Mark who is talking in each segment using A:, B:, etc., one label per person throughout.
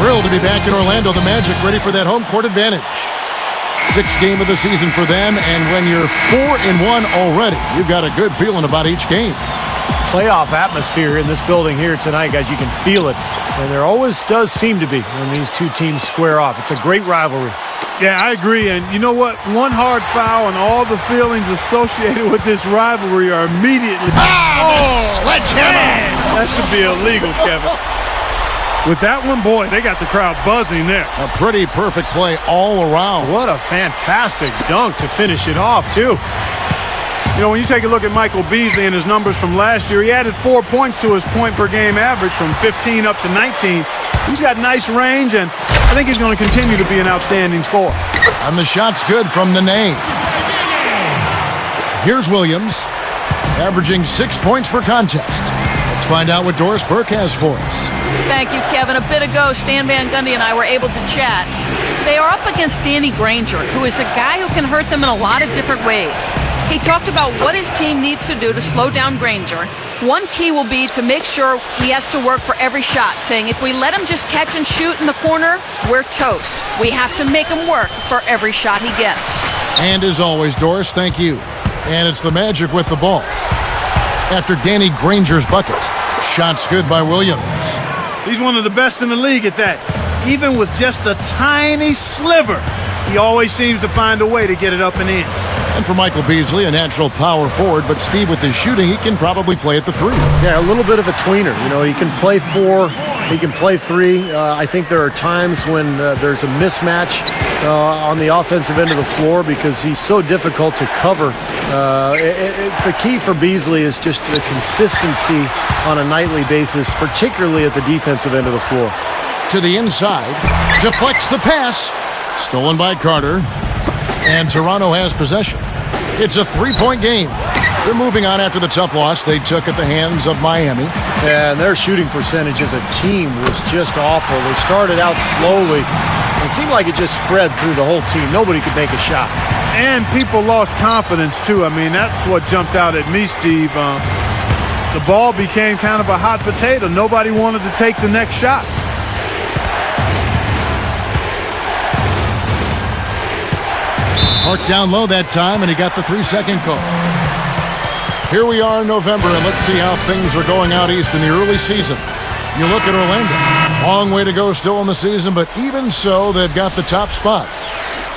A: Thrilled to be back in Orlando. The Magic ready for that home court advantage. Sixth game of the season for them, and when you're 4-1 already, you've got a good feeling about each game.
B: Playoff atmosphere in this building here tonight, guys. You can feel it, and there always does seem to be when these two teams square off. It's a great rivalry.
C: Yeah, I agree. And you know what? One hard foul and all the feelings associated with this rivalry are immediately...
A: Sledgehammer!
C: Man, that should be illegal, Kevin. With that one, boy, they got the crowd buzzing there.
A: A pretty perfect play all around.
B: What a fantastic dunk to finish it off, too.
C: You know, when you take a look at Michael Beasley and his numbers from last year, he added 4 points to his point-per-game average from 15 up to 19. He's got nice range, and I think he's going to continue to be an outstanding scorer.
A: And the shot's good from Nene. Here's Williams, averaging 6 points per contest. Let's find out what Doris Burke has for us.
D: Thank you, Kevin. A bit ago, Stan Van Gundy and I were able to chat. They are up against Danny Granger, who is a guy who can hurt them in a lot of different ways. He talked about what his team needs to do to slow down Granger. One key will be to make sure he has to work for every shot, saying if we let him just catch and shoot in the corner, we're toast. We have to make him work for every shot he gets.
A: And as always, Doris, thank you. And it's the Magic with the ball. After Danny Granger's bucket. Shots good by Williams.
C: He's one of the best in the league at that. Even with just a tiny sliver, he always seems to find a way to get it up and in.
A: And for Michael Beasley, a natural power forward, but Steve, with his shooting, he can probably play at the three.
B: Yeah, a little bit of a tweener. You know, he can play four, he can play three. I think there are times when there's a mismatch on the offensive end of the floor because he's so difficult to cover. The key for Beasley is just the consistency on a nightly basis, particularly at the defensive end of the floor.
A: To the inside, deflects the pass. Stolen by Carter. And Toronto has possession. It's a three-point game. They're moving on after the tough loss they took at the hands of Miami.
B: And their shooting percentage as a team was just awful. They started out slowly. It seemed like it just spread through the whole team. Nobody could make a shot.
C: And people lost confidence, too. I mean, that's what jumped out at me, Steve. The ball became kind of a hot potato. Nobody wanted to take the next shot.
A: Marked down low that time, and he got the 3-second call. Here we are in November, and let's see how things are going out east in the early season. You look at Orlando. Long way to go still in the season, but even so, they've got the top spot.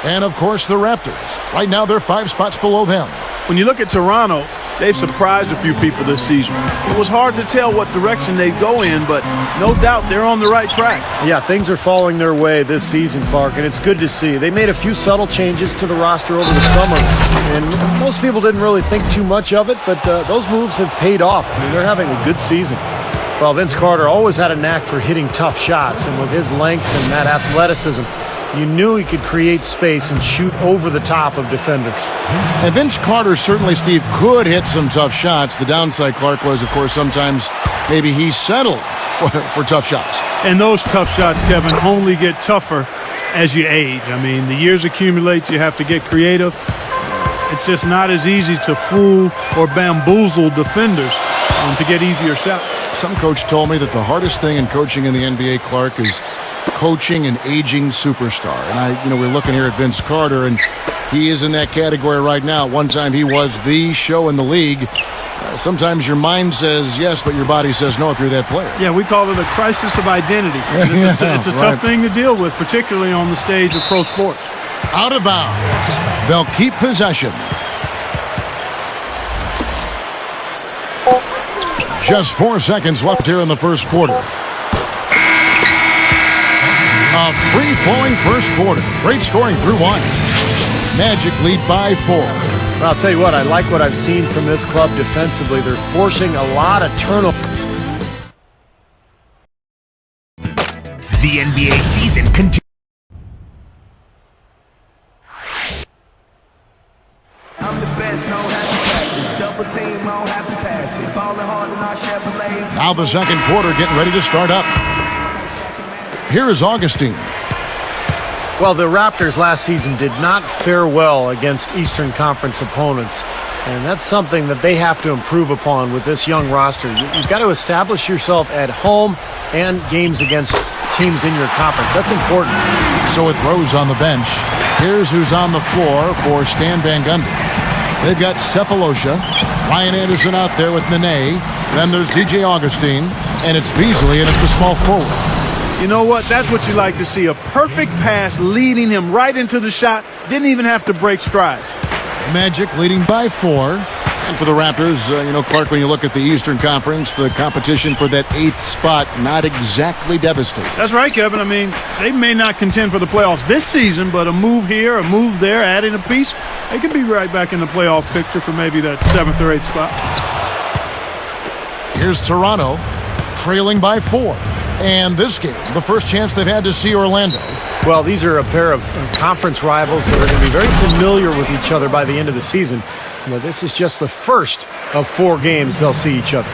A: And, of course, the Raptors. Right now, they're 5 spots below them.
C: When you look at Toronto, they've surprised a few people this season. It was hard to tell what direction they'd go in, but no doubt they're on the right track.
B: Yeah, things are falling their way this season, Clark, and it's good to see. They made a few subtle changes to the roster over the summer, and most people didn't really think too much of it, but those moves have paid off. I mean, they're having a good season. Well, Vince Carter always had a knack for hitting tough shots, and with his length and that athleticism, you knew he could create space and shoot over the top of defenders.
A: And Vince Carter certainly, Steve, could hit some tough shots. The downside, Clark, was, of course, sometimes maybe he settled for tough shots.
C: And those tough shots, Kevin, only get tougher as you age. I mean, the years accumulate. You have to get creative. It's just not as easy to fool or bamboozle defenders to get easier shots.
A: Some coach told me that the hardest thing in coaching in the NBA, Clark, is coaching an aging superstar. And we're looking here at Vince Carter, and he is in that category right now. One time he was the show in the league. Sometimes your mind says yes, but your body says no if you're that player.
C: Yeah, we call it a crisis of identity. It's a tough thing to deal with, particularly on the stage of pro sports.
A: Out of bounds. They'll keep possession. Just 4 seconds left here in the first quarter. A free-flowing first quarter. Great scoring through 1. Magic lead by 4.
B: Well, I'll tell you what, I like what I've seen from this club defensively. They're forcing a lot of turnovers.
E: The NBA season continues.
A: Now the second quarter getting ready to start up. Here is Augustine.
B: Well, the Raptors last season did not fare well against Eastern Conference opponents, and that's something that they have to improve upon with this young roster. You've got to establish yourself at home and games against teams in your conference. That's important.
A: So with Rose on the bench, here's who's on the floor for Stan Van Gundy. They've got Cephalosha, Ryan Anderson out there with Nene. Then there's DJ Augustine, and it's Beasley, and it's the small forward.
C: You know what? That's what you like to see. A perfect pass leading him right into the shot. Didn't even have to break stride.
A: Magic leading by 4. And for the Raptors, Clark, when you look at the Eastern Conference, the competition for that 8th spot, not exactly devastating.
C: That's right, Kevin. I mean, they may not contend for the playoffs this season, but a move here, a move there, adding a piece, they could be right back in the playoff picture for maybe that 7th or 8th spot.
A: Here's Toronto, trailing by 4. And this game, the first chance they've had to see Orlando.
B: Well, these are a pair of conference rivals that are going to be very familiar with each other by the end of the season. This is just the first of 4 games they'll see each other.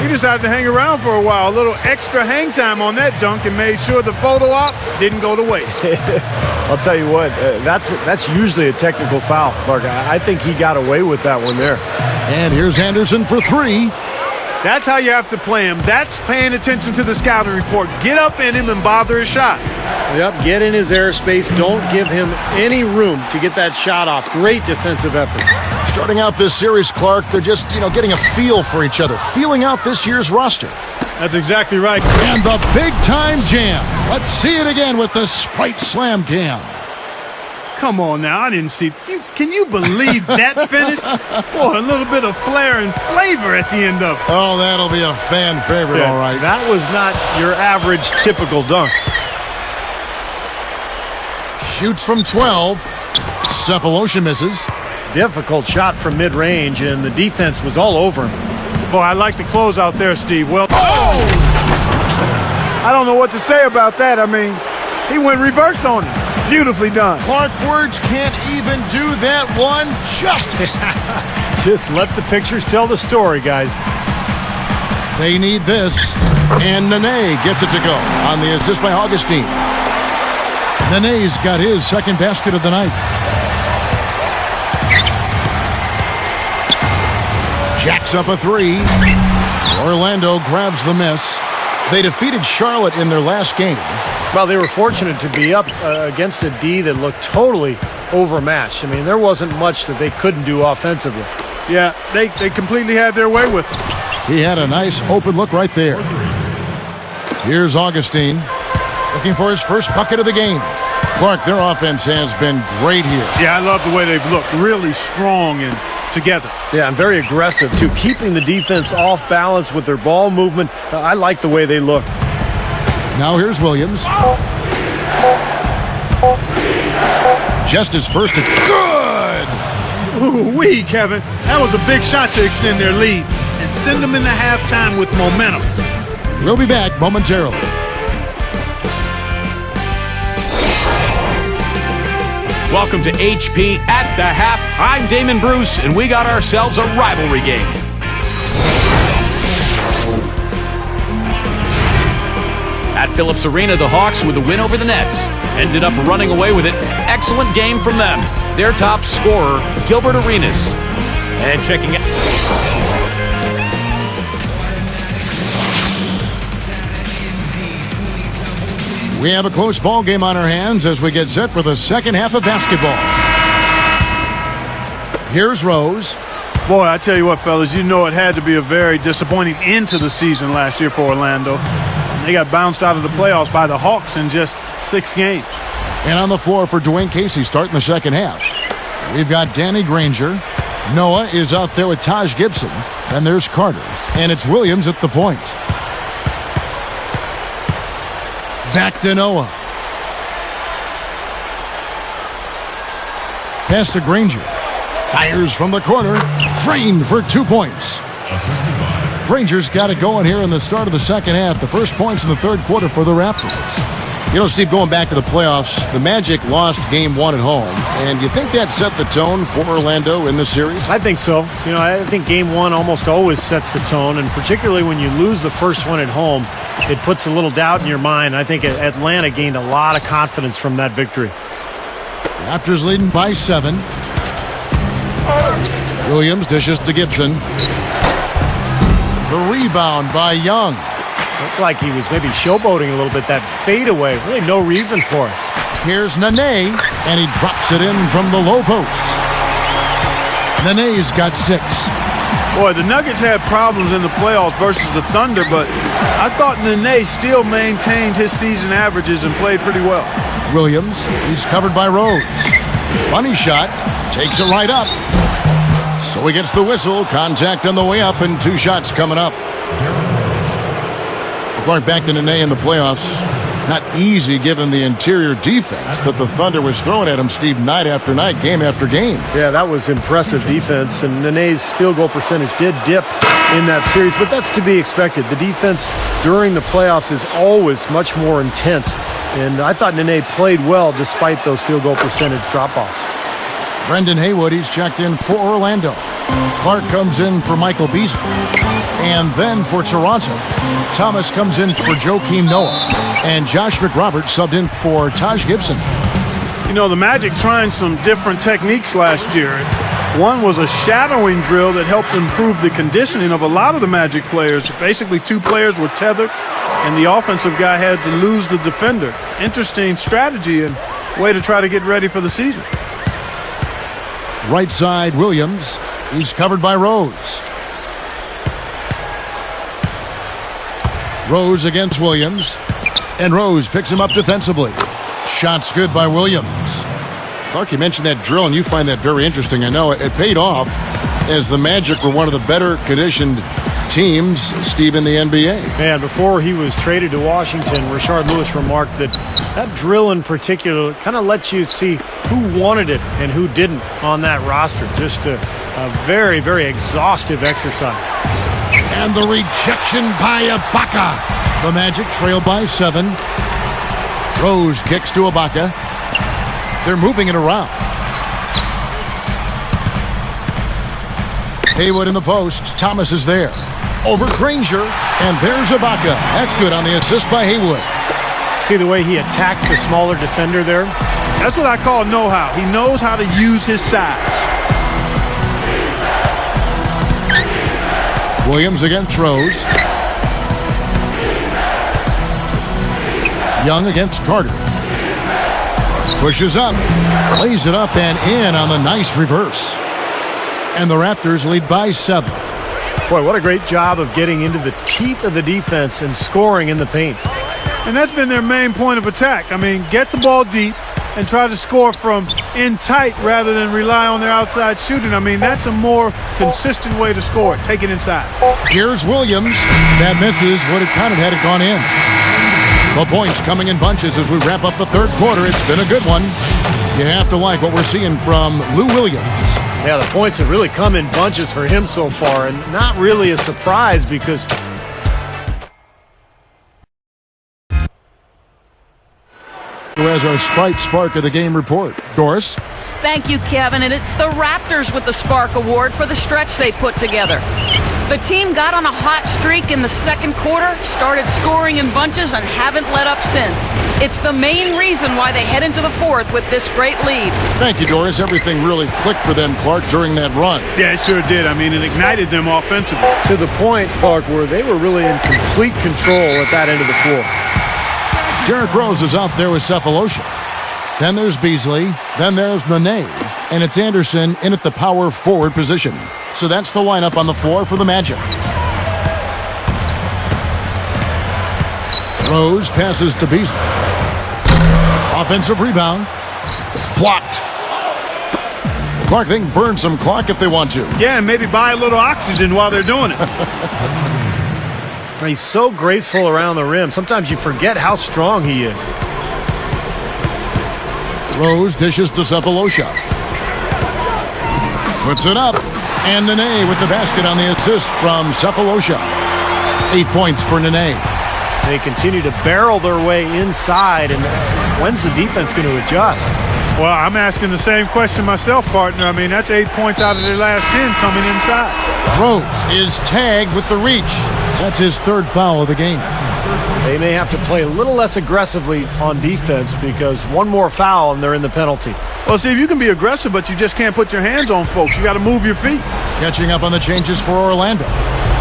C: He decided to hang around for a while. A little extra hang time on that dunk and made sure the photo op didn't go to waste.
B: I'll tell you what, that's usually a technical foul, Clark. I think he got away with that one there.
A: And here's Anderson for 3.
C: That's how you have to play him. That's paying attention to the scouting report. Get up in him and bother his shot.
B: Yep, get in his airspace. Don't give him any room to get that shot off. Great defensive effort.
A: Starting out this series, Clark, they're just, getting a feel for each other, feeling out this year's roster.
C: That's exactly right.
A: And the big-time jam. Let's see it again with the Sprite Slam Cam.
C: Come on now, I didn't see. Can you believe that finish? Boy, a little bit of flair and flavor at the end of it.
A: Oh, that'll be a fan favorite, all right.
B: That was not your average typical dunk.
A: Shoots from 12. Cephalosha misses.
B: Difficult shot from mid-range, and the defense was all over him.
C: Boy, I like the close out there, Steve. Well, I don't know what to say about that. I mean, he went reverse on him. Beautifully done.
A: Clark, words can't even do that one justice.
B: Just let the pictures tell the story, guys.
A: They need this. And Nene gets it to go on the assist by Augustine. Nene's got his second basket of the night. Jacks up a 3. Orlando grabs the miss. They defeated Charlotte in their last game.
B: Well, they were fortunate to be up against a D that looked totally overmatched. I mean, there wasn't much that they couldn't do offensively.
C: Yeah, they completely had their way with it.
A: He had a nice open look right there. Here's Augustine looking for his first bucket of the game. Clark, their offense has been great here.
C: Yeah, I love the way they've looked. Really strong and together.
B: Yeah, and very aggressive, too. Keeping the defense off balance with their ball movement. I like the way they look.
A: Now here's Williams. Just his first. Good!
C: Ooh-wee, Kevin. That was a big shot to extend their lead and send them into halftime with momentum.
A: We'll be back momentarily.
F: Welcome to HP at the Half. I'm Damon Bruce, and we got ourselves a rivalry game. At Phillips Arena, the Hawks with a win over the Nets ended up running away with it. Excellent game from them. Their top scorer, Gilbert Arenas. And checking out.
A: We have a close ball game on our hands as we get set for the second half of basketball. Here's Rose.
C: Boy, I tell you what, fellas, you know it had to be a very disappointing end to the season last year for Orlando. They got bounced out of the playoffs by the Hawks in just 6 games.
A: And on the floor for Dwayne Casey starting the second half. We've got Danny Granger. Noah is out there with Taj Gibson. Then there's Carter. And it's Williams at the point. Back to Noah. Pass to Granger. Fires from the corner. Drained for 2 points. Granger's got it going here in the start of the second half. The first points in the third quarter for the Raptors. You know, Steve, going back to the playoffs, the Magic lost game 1 at home. And you think that set the tone for Orlando in this series?
B: I think so. You know, I think game 1 almost always sets the tone. And particularly when you lose the first one at home, it puts a little doubt in your mind. I think Atlanta gained a lot of confidence from that victory.
A: Raptors leading by 7. Williams dishes to Gibson. The rebound by Young.
B: Looked like he was maybe showboating a little bit. That fadeaway, really no reason for it.
A: Here's Nene, and he drops it in from the low post. Nene's got 6.
C: Boy, the Nuggets had problems in the playoffs versus the Thunder, but I thought Nene still maintained his season averages and played pretty well.
A: Williams, he's covered by Rose. Bunny shot, takes it right up. So he gets the whistle, contact on the way up, and 2 shots coming up. Clark, back to Nene in the playoffs. Not easy given the interior defense that the Thunder was throwing at him, Steve, night after night, game after game.
B: Yeah, that was impressive defense, and Nene's field goal percentage did dip in that series, but that's to be expected. The defense during the playoffs is always much more intense, and I thought Nene played well despite those field goal percentage drop-offs.
A: Brendan Haywood, he's checked in for Orlando. Clark comes in for Michael Beasley. And then for Toronto, Thomas comes in for Joakim Noah. And Josh McRoberts subbed in for Taj Gibson.
C: You know, the Magic trying some different techniques last year. One was a shadowing drill that helped improve the conditioning of a lot of the Magic players. Basically, 2 players were tethered, and the offensive guy had to lose the defender. Interesting strategy and way to try to get ready for the season.
A: Right side, Williams. He's covered by Rose. Rose against Williams. And Rose picks him up defensively. Shot's good by Williams. Clark, you mentioned that drill, and you find that very interesting. I know it paid off as the Magic were one of the better conditioned teams, Steve, in the NBA.
B: Man, before he was traded to Washington, Rashard Lewis remarked that drill in particular kind of lets you see who wanted it and who didn't on that roster. Just a very, very exhaustive exercise.
A: And the rejection by Ibaka. The Magic trail by 7. Rose kicks to Ibaka. They're moving it around. Haywood in the post. Thomas is there. Over Granger. And there's Ibaka. That's good on the assist by Haywood.
B: See the way he attacked the smaller defender there?
C: That's what I call know-how. He knows how to use his size.
A: Williams against Rose. Young against Carter. Pushes up. Lays it up and in on the nice reverse. And the Raptors lead by 7.
B: Boy, what a great job of getting into the teeth of the defense and scoring in the paint.
C: And that's been their main point of attack. I mean, get the ball deep and try to score from in tight rather than rely on their outside shooting. I mean, that's a more consistent way to score it. Take it inside.
A: Here's Williams. That misses. Would have kind of had it gone in. The points coming in bunches as we wrap up the third quarter. It's been a good one. You have to like what we're seeing from Lou Williams.
B: Yeah, the points have really come in bunches for him so far, and not really a surprise because
A: who has our Sprite Spark of the Game report. Doris?
D: Thank you, Kevin. And it's the Raptors with the Spark Award for the stretch they put together. The team got on a hot streak in the second quarter, started scoring in bunches, and haven't let up since. It's the main reason why they head into the fourth with this great lead.
A: Thank you, Doris. Everything really clicked for them, Clark, during that run.
C: Yeah, it sure did. I mean, it ignited them offensively.
B: to the point, Clark, where they were really in complete control at that end of the floor.
A: Derrick Rose is out there with Cephalosha. Then there's Beasley. Then there's Nene. And it's Anderson in at the power forward position. So that's the lineup on the floor for the Magic. Rose passes to Beasley. Offensive rebound. Blocked. Clark, they can burn some clock if they want to.
C: Yeah, and maybe buy a little oxygen while they're doing it.
B: He's so graceful around the rim. Sometimes you forget how strong he is.
A: Rose dishes to Cephalosha. Puts it up. And Nene with the basket on the assist from Cephalosha. 8 points for Nene.
B: They continue to barrel their way inside, and when's the defense going to adjust?
C: Well, I'm asking the same question myself, partner. I mean, that's 8 points out of their last 10 coming inside.
A: Rose is tagged with the reach. That's his third foul of the game.
B: They may have to play a little less aggressively on defense because one more foul and they're in the penalty.
C: Well, Steve, you can be aggressive, but you just can't put your hands on folks. You got to move your feet.
A: Catching up on the changes for Orlando.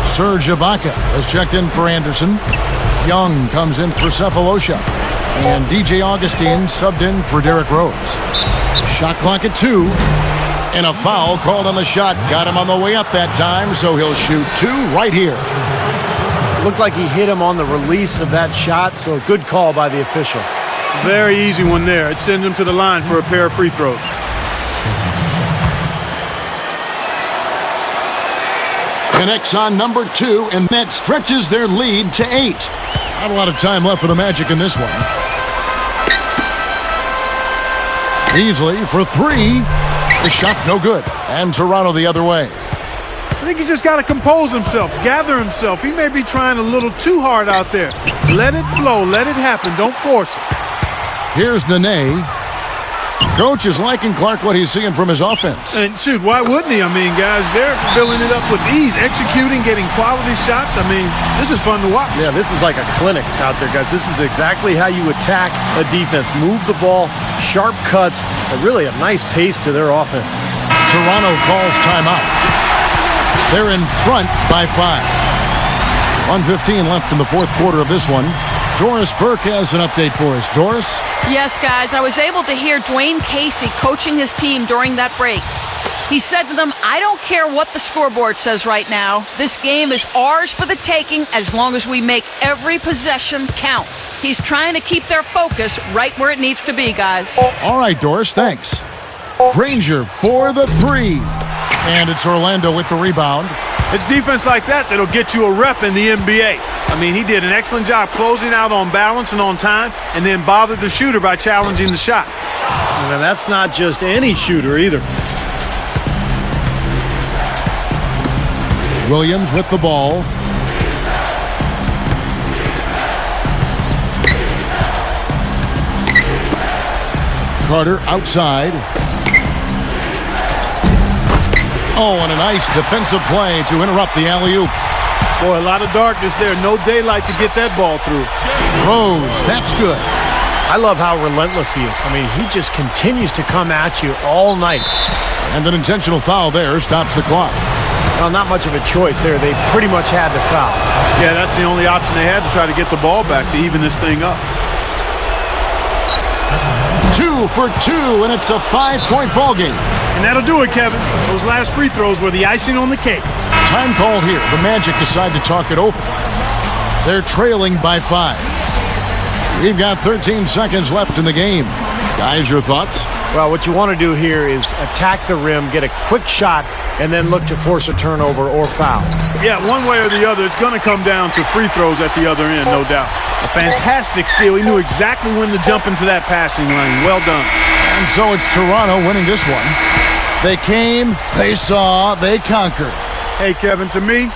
A: Serge Ibaka has checked in for Anderson. Young comes in for Cephalosha. And DJ Augustine subbed in for Derrick Rose. Shot clock at 2. And a foul called on the shot. Got him on the way up that time, so he'll shoot 2 right here.
B: Looked like he hit him on the release of that shot, so a good call by the official.
C: Very easy one there. It sends him to the line for a pair of free throws.
A: Connects on number 2, and that stretches their lead to 8. Not a lot of time left for the Magic in this one. Beasley for 3. The shot no good. And Toronto the other way.
C: I think he's just got to compose himself, gather himself. He may be trying a little too hard out there. Let it flow. Let it happen. Don't force it.
A: Here's Nene. Coach is liking Clark what he's seeing from his offense.
C: And shoot, why wouldn't he? I mean, guys, they're filling it up with ease, executing, getting quality shots. I mean, this is fun to watch.
B: Yeah, this is like a clinic out there, guys. This is exactly how you attack a defense. Move the ball, sharp cuts, and really a nice pace to their offense.
A: Toronto calls timeout. They're in front by 5. 1:15 left in the fourth quarter of this one. Doris Burke has an update for us. Doris?
D: Yes, guys, I was able to hear Dwayne Casey coaching his team during that break. He said to them, I don't care what the scoreboard says right now. This game is ours for the taking as long as we make every possession count. He's trying to keep their focus right where it needs to be, guys.
A: All right, Doris, thanks. Granger for the 3. And it's Orlando with the rebound.
C: It's defense like that that'll get you a rep in the NBA. I mean, he did an excellent job closing out on balance and on time, and then bothered the shooter by challenging the shot.
B: And that's not just any shooter either.
A: Williams with the ball. Carter outside. Oh, and a nice defensive play to interrupt the alley-oop.
C: Boy, a lot of darkness there. No daylight to get that ball through.
A: Rose, that's good.
B: I love how relentless he is. I mean, he just continues to come at you all night.
A: And an intentional foul there stops the clock.
B: Well, not much of a choice there. They pretty much had to foul.
C: Yeah, that's the only option they had to try to get the ball back to even this thing up.
A: 2 for 2, and it's a 5-point ball game.
C: And that'll do it, Kevin. Those last free throws were the icing on the cake.
A: Time called here. The Magic decide to talk it over. They're trailing by 5. We've got 13 seconds left in the game. Guys, your thoughts?
B: Well, what you want to do here is attack the rim, get a quick shot, and then look to force a turnover or foul.
C: Yeah, one way or the other, it's going to come down to free throws at the other end, no doubt. A fantastic steal. He knew exactly when to jump into that passing lane. Well done.
A: And so it's Toronto winning this one. They came, they saw, they conquered.
C: Hey, Kevin, to me,